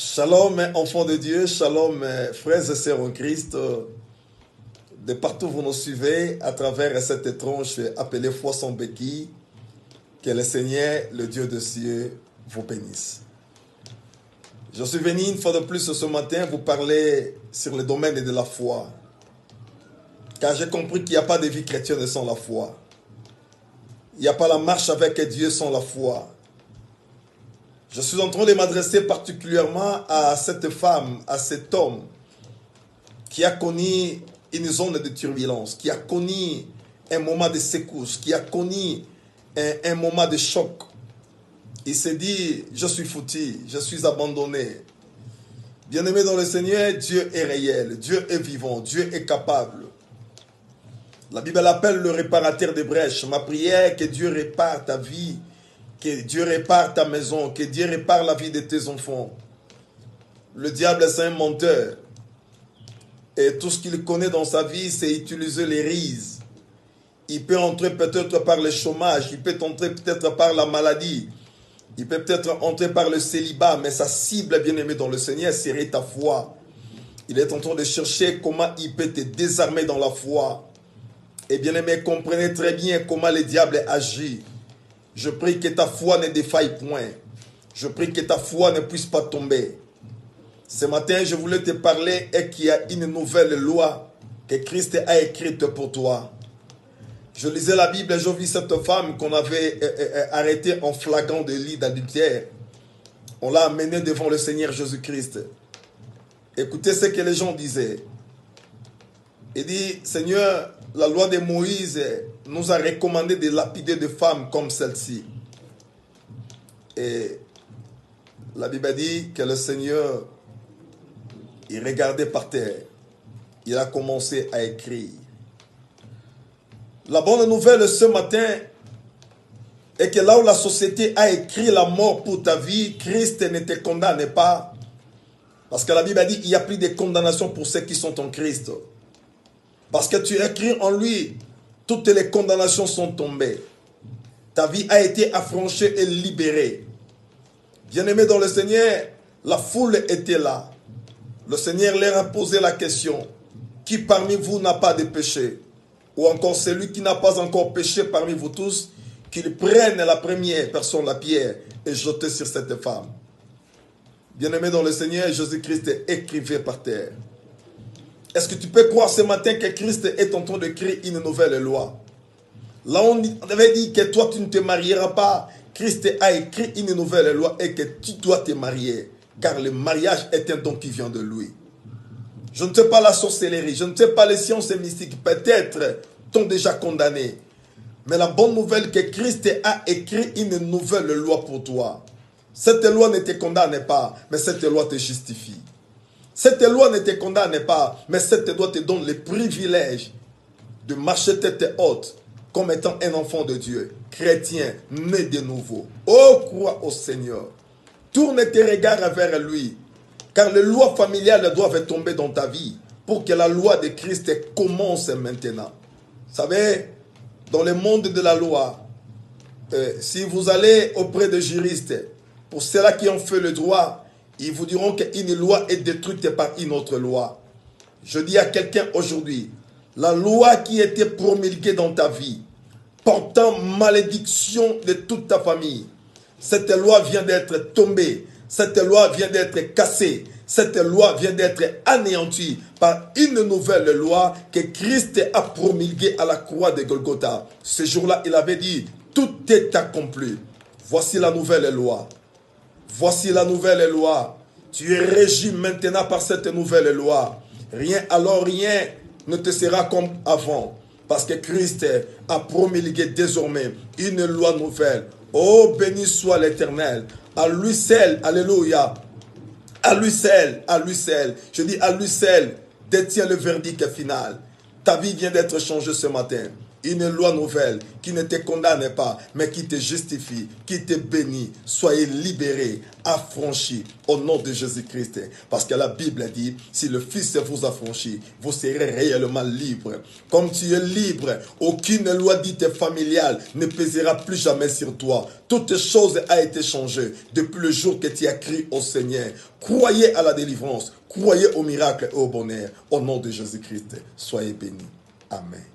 Shalom, enfants de Dieu, shalom, frères et sœurs en Christ. De partout vous nous suivez à travers cette tronche appelée Foi sans béquille. Que le Seigneur, le Dieu de cieux, vous bénisse. Je suis venu une fois de plus ce matin vous parler sur le domaine de la foi. Car j'ai compris qu'il n'y a pas de vie chrétienne sans la foi. Il n'y a pas la marche avec Dieu sans la foi. Je suis en train de m'adresser particulièrement à cette femme, à cet homme qui a connu une zone de turbulence, qui a connu un moment de secousse, qui a connu un moment de choc. Il s'est dit, je suis foutu, je suis abandonné. Bien-aimé dans le Seigneur, Dieu est réel, Dieu est vivant, Dieu est capable. La Bible l'appelle le réparateur des brèches. Ma prière est que Dieu répare ta vie, que Dieu répare ta maison, que Dieu répare la vie de tes enfants. Le diable, c'est un menteur. Et tout ce qu'il connaît dans sa vie, c'est utiliser les rises. Il peut entrer peut-être par le chômage, il peut entrer peut-être par la maladie, il peut peut-être entrer par le célibat, mais sa cible, bien-aimé dans le Seigneur, serait ta foi. Il est en train de chercher comment il peut te désarmer dans la foi. Et bien-aimé, comprenez très bien comment le diable agit. Je prie que ta foi ne défaille point. Je prie que ta foi ne puisse pas tomber. Ce matin, je voulais te parler et qu'il y a une nouvelle loi que Christ a écrite pour toi. Je lisais la Bible et j'ai vu cette femme qu'on avait arrêtée en flagrant délit d'adultère. On l'a amenée devant le Seigneur Jésus-Christ. Écoutez ce que les gens disaient. Il dit, Seigneur, la loi de Moïse nous a recommandé de lapider des femmes comme celle-ci. Et la Bible dit que le Seigneur, il regardait par terre. Il a commencé à écrire. La bonne nouvelle ce matin est que là où la société a écrit la mort pour ta vie, Christ ne te condamne pas. Parce que la Bible a dit qu'il n'y a plus de condamnation pour ceux qui sont en Christ. Parce que tu écris en lui, toutes les condamnations sont tombées. Ta vie a été affranchie et libérée. Bien-aimé dans le Seigneur, la foule était là. Le Seigneur leur a posé la question, qui parmi vous n'a pas de péché? Ou encore celui qui n'a pas encore péché parmi vous tous, qu'il prenne la première personne, la pierre, et jette sur cette femme. Bien-aimé dans le Seigneur, Jésus-Christ écrivait par terre. Est-ce que tu peux croire ce matin que Christ est en train de créer une nouvelle loi? Là, on avait dit que toi, tu ne te marieras pas. Christ a écrit une nouvelle loi et que tu dois te marier. Car le mariage est un don qui vient de lui. Je ne sais pas la sorcellerie, je ne sais pas les sciences mystiques. Peut-être t'ont déjà condamné. Mais la bonne nouvelle est que Christ a écrit une nouvelle loi pour toi. Cette loi ne te condamne pas, mais cette loi te justifie. Cette loi ne te condamne pas, mais cette loi te donne le privilège de marcher tête haute comme étant un enfant de Dieu, chrétien, né de nouveau. Oh, crois au Seigneur. Tourne tes regards vers lui, car les lois familiales doivent tomber dans ta vie pour que la loi de Christ commence maintenant. Vous savez, dans le monde de la loi, si vous allez auprès de juristes, pour ceux-là qui ont fait le droit, ils vous diront qu'une loi est détruite par une autre loi. Je dis à quelqu'un aujourd'hui, la loi qui était promulguée dans ta vie, portant malédiction de toute ta famille, cette loi vient d'être tombée, cette loi vient d'être cassée, cette loi vient d'être anéantie par une nouvelle loi que Christ a promulguée à la croix de Golgotha. Ce jour-là, il avait dit, tout est accompli. Voici la nouvelle loi. Voici la nouvelle loi. Tu es régi maintenant par cette nouvelle loi. Rien ne te sera comme avant. Parce que Christ a promulgué désormais une loi nouvelle. Oh, béni soit l'Éternel. À lui seul, alléluia. À lui seul, je dis à lui seul, détient le verdict final. Ta vie vient d'être changée ce matin. une loi nouvelle qui ne te condamne pas, mais qui te justifie, qui te bénit. Soyez libérés, affranchis au nom de Jésus-Christ. Parce que la Bible dit, si le Fils vous affranchit, vous serez réellement libre. Comme tu es libre, aucune loi dite familiale ne pèsera plus jamais sur toi. Toute chose a été changée depuis le jour que tu as crié au Seigneur. Croyez à la délivrance, croyez au miracle et au bonheur. Au nom de Jésus-Christ, soyez bénis. Amen.